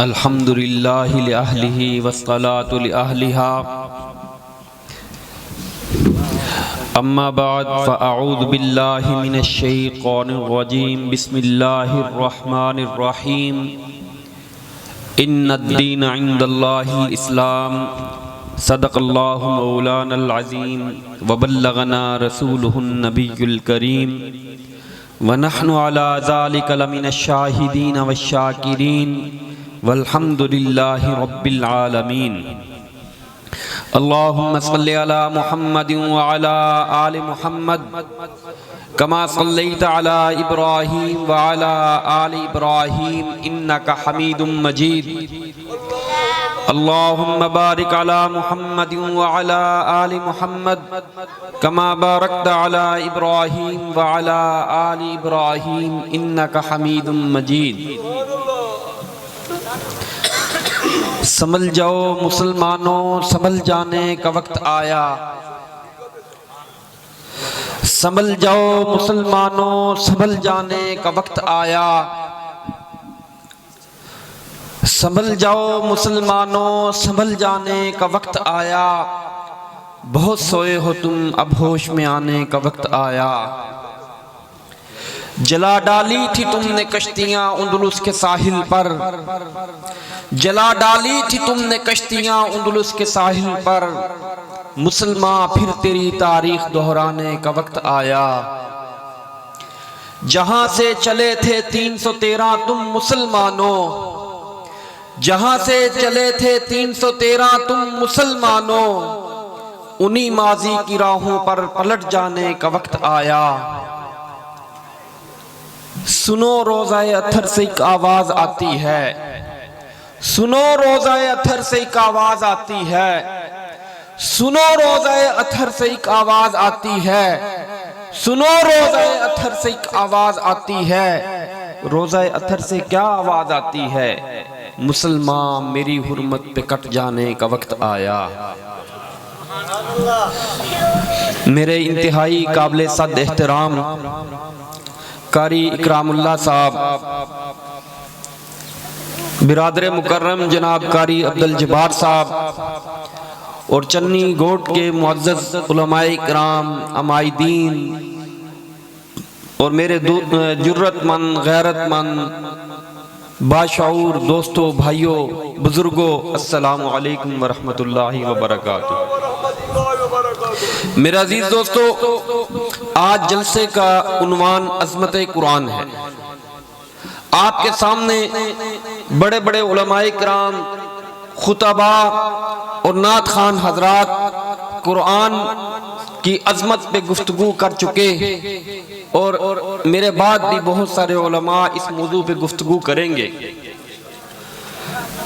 الحمد للہ لأہلہ والصلاة لأہلہا اما بعد فاعوذ باللہ من الشیطان الرجیم بسم اللہ الرحمن الرحیم ان الدین عند اللہ الاسلام صدق اللہ مولانا العظیم وبلغنا رسولہ النبی الکریم ونحن على ذلك لمن الشاہدین والشاکرین والحمد للہ رب العالمین اللہم صلی علی محمد وعلی آل محمد کما صلیت علی ابراہیم وعلی آل ابراہیم انکا حمید مجید اللہم بارک علی محمد وعلی آل محمد کما بارکت علی ابراہیم وعلی آل ابراہیم انکا حمید مجید سنبھل جاؤ مسلمانوں، سنبھل جانے کا وقت آیا۔ سنبھل جاؤ مسلمانوں، سنبھل جانے کا وقت آیا۔ سنبھل جاؤ مسلمانوں، سنبھل جانے کا وقت آیا۔ بہت سوئے ہو تم، اب ہوش میں آنے کا وقت آیا۔ جلا ڈالی تھی تم نے کشتیاں اندلس کے ساحل پر، جلا ڈالی تھی تم نے کشتیاں اندلس کے ساحل پر، مسلمان پھر تیری تاریخ دہرانے کا وقت آیا۔ جہاں سے چلے تھے 313 تم مسلمانوں، جہاں سے چلے تھے 313 تم مسلمانوں، انہی ماضی کی راہوں پر پلٹ جانے کا وقت آیا۔ سنو روزہ اتھر سے ایک آواز آتی ہے، سنو روزہ اتھر سے ایک آواز آتی ہے، سنو روزہ اتھر سے ایک آواز آتی ہے، سنو روزہ اتھر سے ایک آواز آتی ہے۔ روزہ اتھر سے کیا آواز آتی ہے؟ مسلمان میری حرمت پہ کٹ جانے کا وقت آیا۔ میرے انتہائی قابل صد احترام قاری اکرام اللہ صاحب، برادر مکرم جناب قاری عبدالجبار صاحب، اور چنی گوٹ کے معزز علماء اکرام، عمائدین، اور میرے جرت مند، غیرت مند، باشعور دوستو، بھائیو، بزرگو، السلام علیکم ورحمت اللہ وبرکاتہ۔ میرے عزیز دوستو، آج جلسے کا عنوان عظمت قرآن ہے۔ آپ کے سامنے بڑے بڑے علماء کرام، خطبہ اور نعت خوان حضرات قرآن کی عظمت پہ گفتگو کر چکے، اور میرے بعد بھی بہت سارے علماء اس موضوع پہ گفتگو کریں گے۔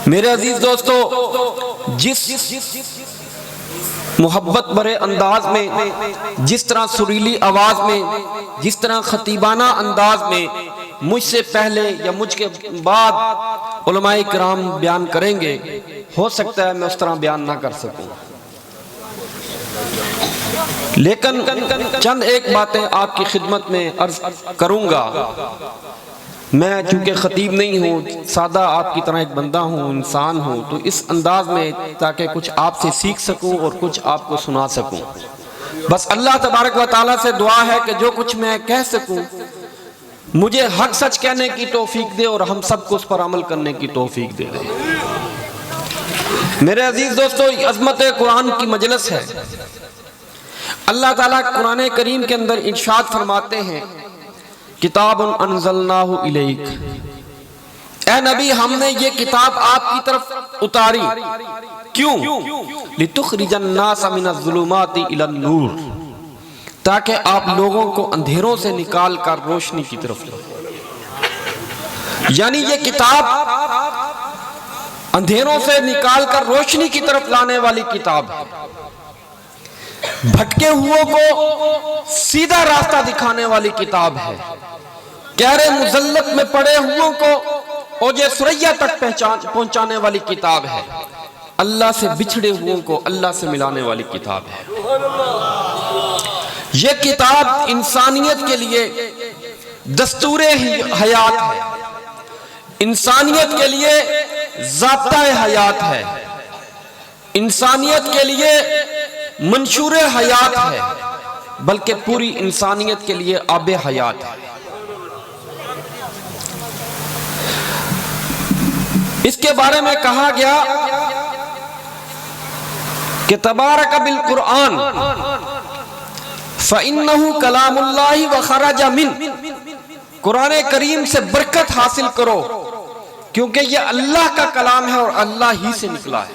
میرے عزیز دوستو، جس محبت برے انداز میں، جس طرح سریلی آواز میں، جس طرح خطیبانہ انداز میں مجھ سے پہلے یا مجھ کے بعد علماء کرام بیان کریں گے، ہو سکتا ہے میں اس طرح بیان نہ کر سکوں، لیکن چند ایک باتیں آپ کی خدمت میں عرض کروں گا۔ میں چونکہ خطیب نہیں ہوں، سادہ آپ کی طرح ایک بندہ ہوں، انسان ہوں، تو اس انداز میں تاکہ کچھ آپ سے سیکھ سکوں اور کچھ آپ کو سنا سکوں۔ بس اللہ تبارک و تعالیٰ سے دعا ہے کہ جو کچھ میں کہہ سکوں مجھے حق سچ کہنے کی توفیق دے، اور ہم سب کو اس پر عمل کرنے کی توفیق دے دے۔ میرے عزیز دوستو، عظمت قرآن کی مجلس ہے۔ اللہ تعالیٰ قرآن کریم کے اندر ارشاد فرماتے ہیں، کتاب انزلناہ الیک، اے نبی ہم نے یہ کتاب آپ کی طرف اتاری، کیوں؟ لتخرج الناس من الظلمات الی النور، تاکہ آپ لوگوں کو اندھیروں سے نکال کر روشنی کی طرف لائیں۔ یعنی یہ کتاب اندھیروں سے نکال کر روشنی کی طرف لانے والی کتاب ہے، بھٹکے ہوئوں کو سیدھا راستہ دکھانے والی کتاب ہے، گہرے مذلت میں پڑے ہوئوں کو اوج ثریا تک پہنچانے والی کتاب ہے، اللہ سے بچھڑے ہوئوں کو اللہ سے ملانے والی کتاب ہے۔ یہ کتاب انسانیت کے لیے دستور حیات ہے، انسانیت کے لیے ضابطہ حیات ہے، انسانیت کے لیے منشور حیات ہے، بلکہ پوری انسانیت کے لیے آب حیات ہے۔ اس کے بارے میں کہا گیا کہ تبارک بالقرآن فَإِنَّهُ كَلَامُ اللَّهِ وَخَرَجَ مِنْ، قرآن کریم سے برکت حاصل کرو کیونکہ یہ اللہ کا کلام ہے اور اللہ ہی سے نکلا ہے،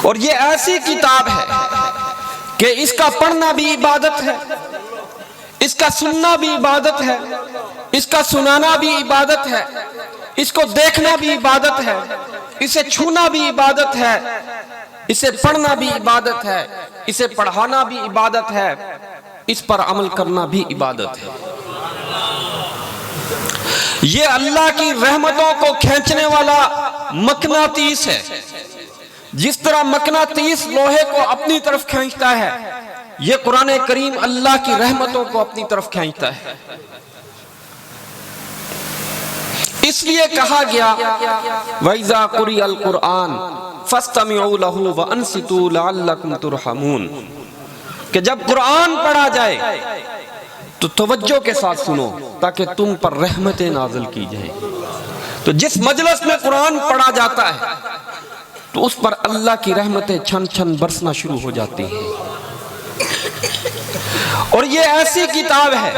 اور یہ ایسی کتاب ہے کہ اس کا پڑھنا بھی عبادت ہے، اس کا سننا بھی عبادت ہے، اس کا سنانا بھی عبادت ہے، اس کو دیکھنا بھی عبادت ہے، اسے چھونا بھی عبادت ہے، اسے پڑھنا بھی عبادت ہے، اسے پڑھانا بھی عبادت ہے، اس پر عمل کرنا بھی عبادت ہے۔ یہ اللہ کی رحمتوں کو کھینچنے والا مقناطیس ہے، جس طرح مقناطیس لوہے کو اپنی طرف کھینچتا ہے، یہ قرآن کریم اللہ کی رحمتوں کو اپنی طرف کھینچتا ہے۔ اس لیے کہا گیا وَإِذَا قُرِئَ الْقُرْآنُ فَاسْتَمِعُوا لَهُ وَأَنصِتُوا لَعَلَّكُمْ تُرْحَمُونَ، کہ جب قرآن پڑھا جائے تو توجہ کے ساتھ سنو تاکہ تم پر رحمتیں نازل کی جائیں۔ تو جس مجلس میں قرآن پڑھا جاتا ہے تو اس پر اللہ کی رحمتیں چھن چھن برسنا شروع ہو جاتی ہیں، اور یہ ایسی کتاب ہے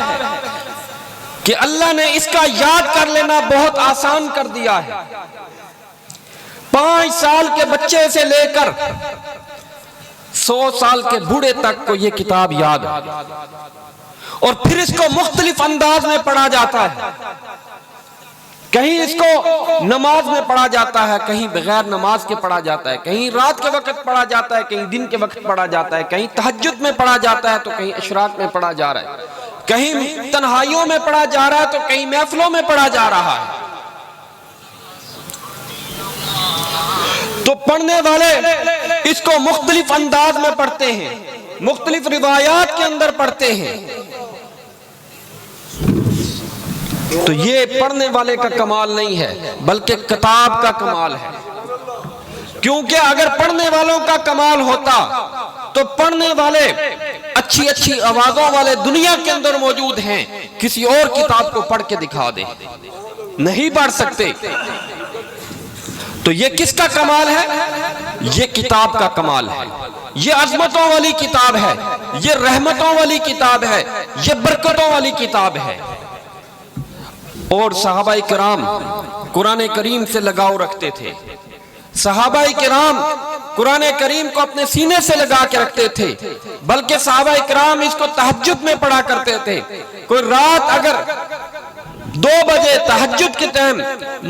کہ اللہ نے اس کا یاد کر لینا بہت آسان کر دیا ہے۔ 5 سال کے بچے سے لے کر 100 سال کے بوڑھے تک کو یہ کتاب یاد ہے، اور پھر اس کو مختلف انداز میں پڑھا جاتا ہے۔ کہیں اس کو نماز میں پڑھا جاتا ہے، کہیں بغیر نماز کے پڑھا جاتا ہے، کہیں رات کے وقت پڑھا جاتا ہے، کہیں دن کے وقت پڑھا جاتا ہے، کہیں تہجد میں پڑھا جاتا ہے تو کہیں اشراق میں پڑھا جا رہا ہے، کہیں تنہائیوں میں پڑھا جا رہا ہے تو کہیں محفلوں میں پڑھا جا رہا ہے۔ تو پڑھنے والے اس کو مختلف انداز میں پڑھتے ہیں، مختلف روایات کے اندر پڑھتے ہیں۔ تو یہ پڑھنے والے کا کمال نہیں ہے بلکہ کتاب کا کمال ہے، کیونکہ اگر پڑھنے والوں کا کمال ہوتا تو پڑھنے والے اچھی اچھی آوازوں والے دنیا کے اندر موجود ہیں، کسی اور کتاب کو پڑھ کے دکھا دیں، نہیں پڑھ سکتے۔ تو یہ کس کا کمال ہے؟ یہ کتاب کا کمال ہے، یہ عظمتوں والی کتاب ہے، یہ رحمتوں والی کتاب ہے، یہ برکتوں والی کتاب ہے۔ اور صحابہ کرام قرآن کریم سے لگاؤ رکھتے تھے، صحابہ کرام قرآن کریم کو اپنے سینے سے لگا کے رکھتے تھے، بلکہ صحابہ کرام اس کو تہجد میں پڑھا کرتے تھے۔ کوئی رات اگر 2 بجے تہجد کے ٹائم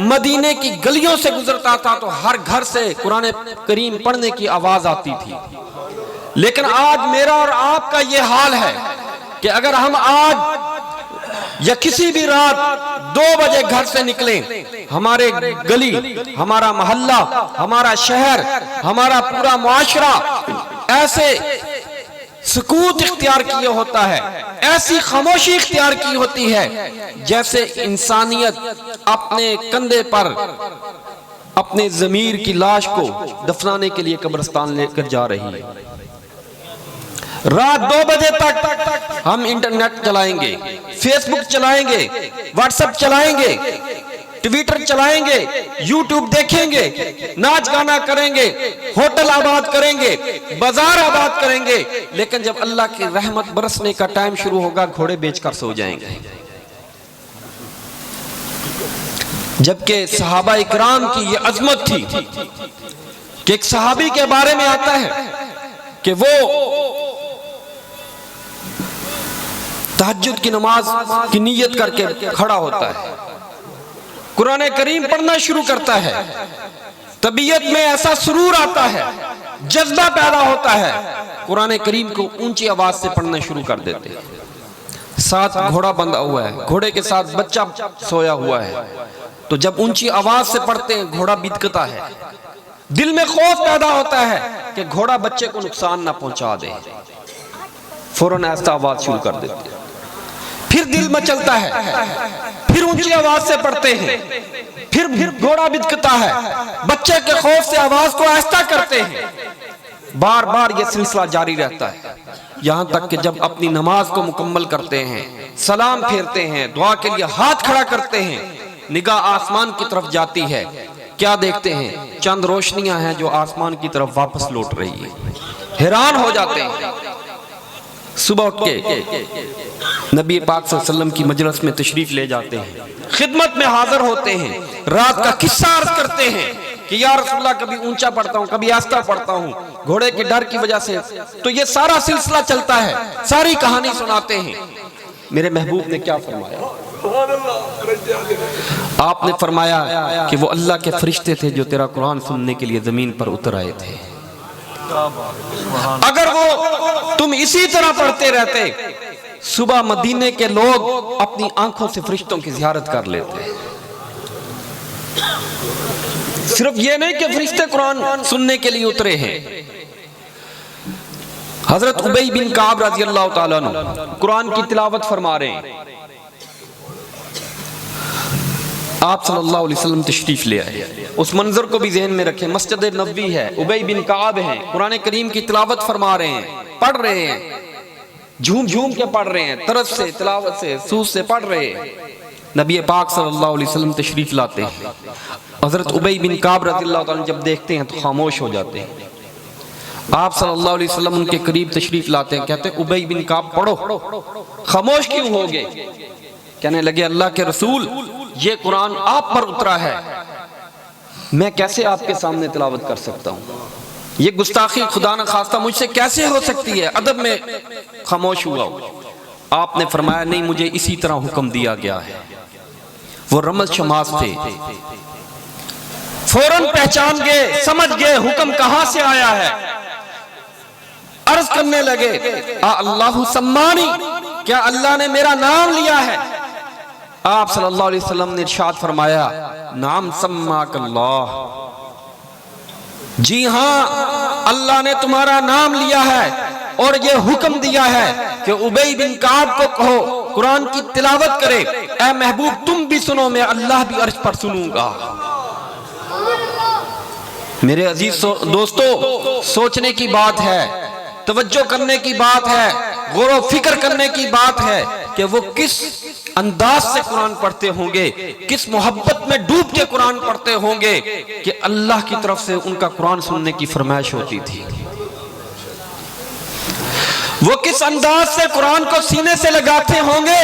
مدینے کی گلیوں سے گزرتا تھا تو ہر گھر سے قرآن کریم پڑھنے کی آواز آتی تھی۔ لیکن آج میرا اور آپ کا یہ حال ہے کہ اگر ہم آج یا کسی بھی رات 2 بجے گھر سے نکلیں، ہمارے گلی، ہمارا محلہ، ہمارا شہر، ہمارا پورا معاشرہ ایسے سکوت اختیار کیے ہوتا ہے، ایسی خاموشی اختیار کی ہوتی ہے جیسے انسانیت اپنے کندھے پر اپنے ضمیر کی لاش کو دفنانے کے لیے قبرستان لے کر جا رہی ہے۔ رات 2 بجے تک ہم انٹرنیٹ چلائیں گے، فیس بک چلائیں گے، واٹس ایپ چلائیں گے، ٹویٹر چلائیں گے، یوٹیوب دیکھیں گے، ناچ گانا کریں گے، ہوٹل آباد کریں گے، بازار آباد کریں گے، لیکن جب اللہ کی رحمت برسنے کا ٹائم شروع ہوگا گھوڑے بیچ کر سو جائیں گے۔ جبکہ صحابہ اکرام کی یہ عظمت تھی کہ ایک صحابی کے بارے میں آتا ہے کہ وہ تہجد کی نماز کی نیت کر کے کھڑا ہوتا ہے، قرآن کریم پڑھنا شروع کرتا ہے، طبیعت میں ایسا سرور آتا ہے، جذبہ پیدا ہوتا ہے، قرآن کریم کو اونچی آواز سے پڑھنا شروع کر دیتے ہیں۔ ساتھ گھوڑا بندھا ہوا ہے، گھوڑے کے ساتھ بچہ سویا ہوا ہے، تو جب اونچی آواز سے پڑھتے ہیں گھوڑا بدکتا ہے، دل میں خوف پیدا ہوتا ہے کہ گھوڑا بچے کو نقصان نہ پہنچا دے، فوراً ایسا آواز شروع کر دیتے ہیں۔ پھر دل مچلتا ہے، پھر اونچی آواز سے پڑھتے ہیں، پھر گھوڑا بدکتا ہے، بچے کے خوف سے آواز کو آہستہ کرتے ہیں، بار بار یہ سلسلہ جاری رہتا ہے، یہاں تک کہ جب اپنی نماز کو مکمل کرتے ہیں، سلام پھیرتے ہیں، دعا کے لیے ہاتھ کھڑا کرتے ہیں، نگاہ آسمان کی طرف جاتی ہے، کیا دیکھتے ہیں؟ چند روشنیاں ہیں جو آسمان کی طرف واپس لوٹ رہی ہیں، حیران ہو جاتے ہیں۔ صبح اٹھ کے نبی پاک صلی اللہ علیہ وسلم کی مجلس میں تشریف لے جاتے ہیں، خدمت میں حاضر ہوتے ہیں، رات کا قصہ عرض کرتے ہیں کہ یا رسول اللہ کبھی اونچا پڑھتا ہوں، کبھی آہستہ پڑھتا ہوں، گھوڑے کے ڈر کی وجہ سے۔ تو یہ سارا سلسلہ چلتا ہے، ساری کہانی سناتے ہیں۔ میرے محبوب نے کیا فرمایا؟ آپ نے فرمایا کہ وہ اللہ کے فرشتے تھے جو تیرا قرآن سننے کے لیے زمین پر اتر آئے تھے۔ اگر وہ تم اسی طرح پڑھتے رہتے، صبح مدینے کے لوگ اپنی آنکھوں سے فرشتوں کی زیارت کر لیتے۔ صرف یہ نہیں کہ فرشتے قرآن سننے کے لیے اترے ہیں، حضرت ابی بن کعب رضی اللہ تعالیٰ عنہ قرآن کی تلاوت فرما رہے ہیں، آپ صلی اللہ علیہ وسلم تشریف لے آئے۔ اس منظر کو بھی ذہن میں رکھیں، مسجد نبوی ہے، ابی بن کعب ہیں، قرآن کریم کی تلاوت فرما رہے ہیں، پڑھ رہے ہیں، جھوم جھوم کے پڑھ رہے ہیں، طرز سے، تلاوت سے، سوز سے پڑھ رہے ہیں۔ نبی پاک صلی اللہ علیہ وسلم تشریف لاتے ہیں، حضرت ابی بن کعب رضی اللہ تعالیٰ جب دیکھتے ہیں تو خاموش ہو جاتے ہیں۔ آپ صلی اللہ علیہ وسلم ان کے قریب تشریف لاتے ہیں، کہتے ہیں ابی بن کعب پڑھو، خاموش کیوں ہوگے؟ کہنے لگے اللہ کے رسول، یہ قرآن آپ پر اترا ہے، میں کیسے آپ کے سامنے تلاوت کر سکتا ہوں؟ یہ گستاخی خدا نہ خواستہ مجھ سے کیسے ہو سکتی ہے؟ ادب میں خاموش ہوا ہوں۔ آپ نے فرمایا نہیں، مجھے اسی طرح حکم دیا گیا ہے۔ وہ رمز شماس تھے، فوراً پہچان گئے، سمجھ گئے حکم کہاں سے آیا ہے، عرض کرنے لگے اللہ سمانی، کیا اللہ نے میرا نام لیا ہے؟ آپ صلی اللہ علیہ وسلم نے ارشاد فرمایا نام سماک اللہ، جی ہاں اللہ نے تمہارا نام لیا ہے اور یہ حکم دیا ہے کہ ابی بن کعب کو کہو قرآن کی تلاوت کرے۔ اے محبوب تم بھی سنو، میں اللہ بھی عرش پر سنوں گا۔ میرے عزیز دوستو، سوچنے کی بات ہے، توجہ کرنے کی بات ہے، غور و فکر کرنے کی بات ہے کہ وہ کس انداز سے قرآن پڑھتے ہوں گے، کس محبت میں ڈوب کے قرآن پڑھتے ہوں گے کہ اللہ کی طرف سے ان کا قرآن سننے کی فرمائش ہوتی تھی۔ وہ کس انداز سے قرآن کو سینے سے لگاتے ہوں گے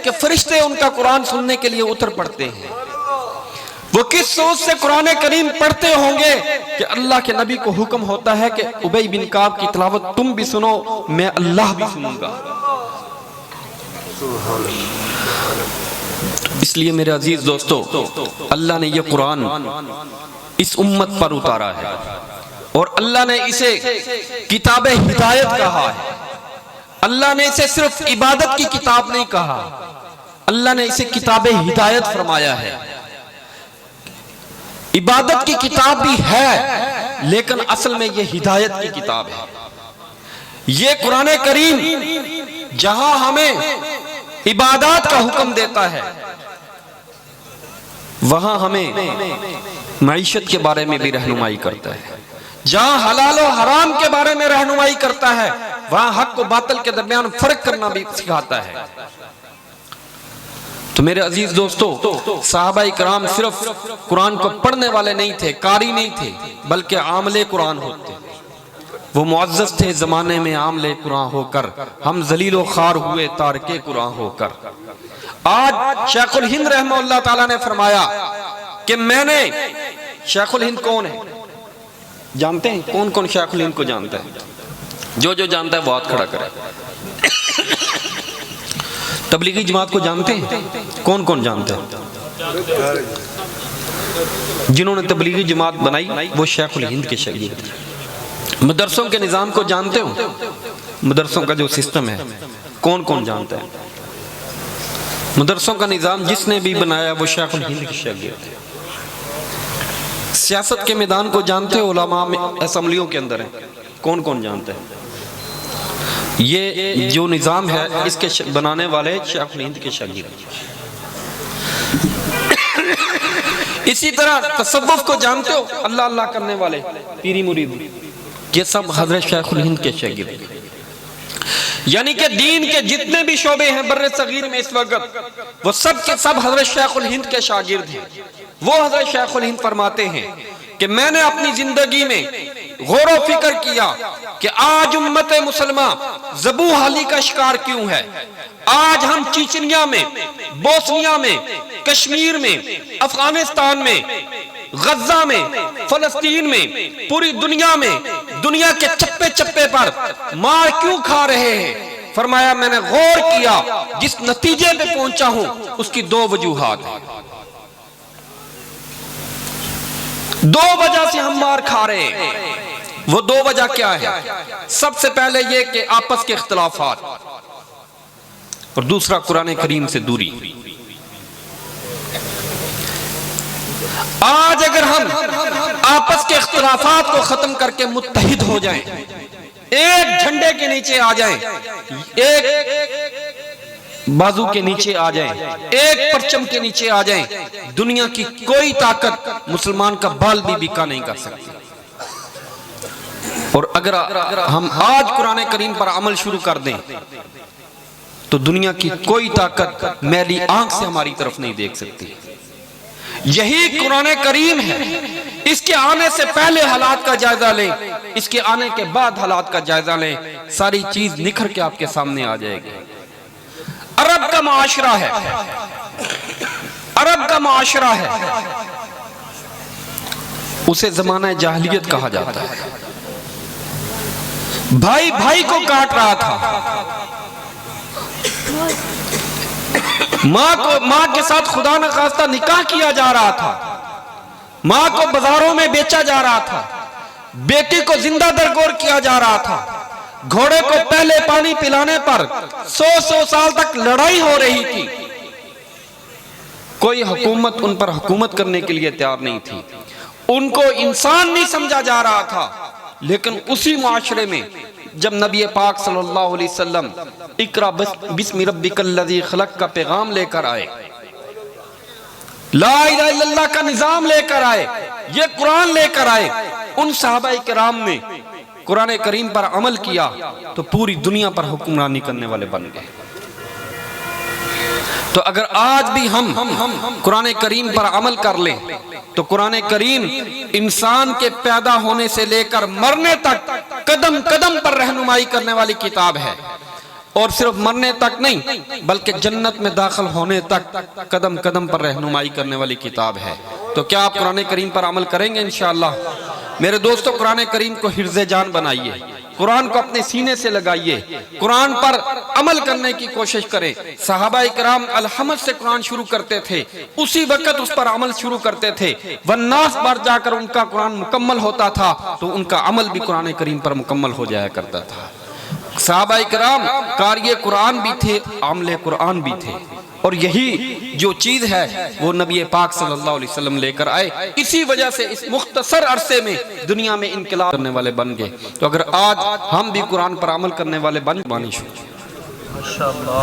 کہ فرشتے ان کا قرآن سننے کے لیے اتر پڑتے ہیں۔ وہ کس سوچ سے قرآن کریم پڑھتے ہوں گے کہ اللہ کے نبی کو حکم ہوتا ہے کہ ابی بن کعب کی تلاوت تم بھی سنو، میں اللہ بھی سنوں گا۔ اس لیے میرے عزیز دوستو، اللہ نے یہ قرآن اس امت پر اتارا ہے اور اللہ نے اسے کتاب ہدایت کہا ہے۔ اللہ نے اسے صرف عبادت کی کتاب نہیں کہا، اللہ نے اسے کتاب ہدایت فرمایا ہے۔ عبادت کی کتاب بھی ہے لیکن اصل میں یہ ہدایت کی کتاب ہے۔ یہ قرآن کریم جہاں ہمیں عبادات کا حکم دیتا ہے، وہاں ہمیں معیشت کے بارے میں بھی رہنمائی کرتا ہے۔ جہاں حلال و حرام کے بارے میں رہنمائی کرتا ہے، وہاں حق و باطل کے درمیان فرق کرنا بھی سکھاتا ہے۔ تو میرے عزیز دوستو، صحابہ کرام صرف قرآن کو پڑھنے والے نہیں تھے، قاری نہیں تھے، بلکہ عامل قرآن ہوتے۔ وہ معزز تھے زمانے میں عامل قرآن ہو کر، ہم ذلیل و خوار ہوئے تارک قرآن ہو کر۔ آج شیخ الہند رحمہ اللہ تعالیٰ نے فرمایا کہ میں نے، شیخ الہند کون ہے جانتے ہیں؟ کون کون شیخ الہند کو جانتا ہے؟ جو جانتا ہے وہ ہاتھ کھڑا کرے۔ تبلیغی جماعت کو جانتے ہیں؟ کون کون جانتے ہیں؟ جنہوں نے تبلیغی جماعت بنائی وہ شیخ الہند کے شاگرد تھے۔ مدرسوں کے نظام کو جانتے ہو؟ مدرسوں کا جو سسٹم ہے کون کون جانتا ہے؟ مدرسوں کا نظام جس نے بھی بنایا وہ شیخ الہند کے شاگرد تھے۔ سیاست کے میدان کو جانتے ہو؟ علماء اسمبلیوں کے اندر ہیں، کون کون جانتا ہے؟ یہ جو نظام ہے اس کے بنانے والے شیخ الہند کے شاگرد۔ اسی طرح تصوف کو جانتے ہو، اللہ اللہ کرنے والے پیری مرید، یہ سب حضرت شیخ الہند کے شاگرد۔ یعنی کہ دین کے جتنے بھی شعبے ہیں بر صغیر میں اس وقت، وہ سب کے سب حضرت شیخ الہند کے شاگرد ہیں۔ وہ حضرت شیخ الہند فرماتے ہیں کہ میں نے اپنی زندگی میں غور و فکر کیا کہ آج امت مسلمہ ذبح حالی کا شکار کیوں ہے۔ آج ہم چیچنیا میں، بوسنیا میں، کشمیر میں، افغانستان میں، غزہ میں، فلسطین میں، پوری دنیا میں، دنیا کے چپے چپے پر مار کیوں کھا رہے ہیں؟ فرمایا میں نے غور کیا، جس نتیجے پہ پہنچا ہوں اس کی دو وجوہات ہیں۔ دو وجہ سے ہم مار کھا رہے ہیں۔ وہ دو وجہ کیا ہے؟ سب سے پہلے یہ کہ آپس کے اختلافات، اور دوسرا قرآن کریم سے دوری۔ آج اگر ہم آپس کے اختلافات کو ختم کر کے متحد ہو جائیں، ایک جھنڈے کے نیچے آ جائیں، ایک بازو کے نیچے آ جائیں، ایک پرچم کے نیچے آ جائیں، دنیا کی کوئی طاقت مسلمان کا بال بھی بکا نہیں کر سکتی۔ اور اگر ہم آج قرآن کریم پر عمل شروع کر دیں تو دنیا کی کوئی طاقت میلی آنکھ سے ہماری طرف نہیں دیکھ سکتی۔ یہی قرآن کریم ہے۔ اس کے آنے سے پہلے حالات کا جائزہ لیں، اس کے آنے کے بعد حالات کا جائزہ لیں، ساری چیز نکھر کے آپ کے سامنے آ جائے گی۔ عرب کا معاشرہ ہے، عرب کا معاشرہ ہے، اسے زمانہ جاہلیت کہا جاتا ہے۔ بھائی بھائی کو کاٹ رہا تھا، ماں کے ساتھ خدا نخواستہ نکاح کیا جا رہا تھا، ماں کو بازاروں میں بیچا جا رہا تھا، بیٹی کو زندہ درگور کیا جا رہا تھا، گھوڑے کو پہلے پانی پلانے پر 100 سال تک لڑائی ہو رہی تھی۔ کوئی حکومت ان پر حکومت کرنے کے لیے تیار نہیں تھی، ان کو انسان نہیں سمجھا جا رہا تھا۔ لیکن اسی معاشرے میں جب نبی پاک صلی اللہ علیہ وسلم اقرا بسم ربک الذی خلق کا پیغام لے کر آئے، لا الہ الا اللہ کا نظام لے کر آئے، یہ قرآن لے کر آئے، ان صحابہ کرام نے قرآن کریم پر عمل کیا تو پوری دنیا پر حکمرانی کرنے والے بن گئے۔ تو اگر آج بھی ہم قرآن کریم پر عمل کر لیں تو قرآن کریم انسان کے پیدا ہونے سے لے کر مرنے تک قدم قدم پر رہنمائی کرنے والی کتاب ہے، اور صرف مرنے تک نہیں بلکہ جنت میں داخل ہونے تک قدم قدم پر رہنمائی کرنے والی کتاب ہے۔ تو کیا آپ قرآن کریم پر عمل کریں گے انشاءاللہ؟ میرے دوستو، قرآن کریم کو حرز جان بنائیے، قرآن کو اپنے سینے سے لگائیے، قرآن پر عمل کرنے کی کوشش کریں۔ صحابہ کرام الحمد سے قرآن شروع کرتے تھے، اسی وقت اس پر عمل شروع کرتے تھے، والناس بار جا کر ان کا قرآن مکمل ہوتا تھا تو ان کا عمل بھی قرآن کریم پر مکمل ہو جایا کرتا تھا۔ صحابہ کرام قاری قرآن بھی تھے، عامل قرآن بھی تھے، اور یہی جو چیز ہے وہ نبی پاک صلی اللہ علیہ وسلم لے کر آئے۔ اسی وجہ سے اس مختصر عرصے میں دنیا میں انقلاب کرنے والے بن گئے۔ تو اگر آج ہم بھی قرآن پر عمل کرنے والے بن، ماشاءاللہ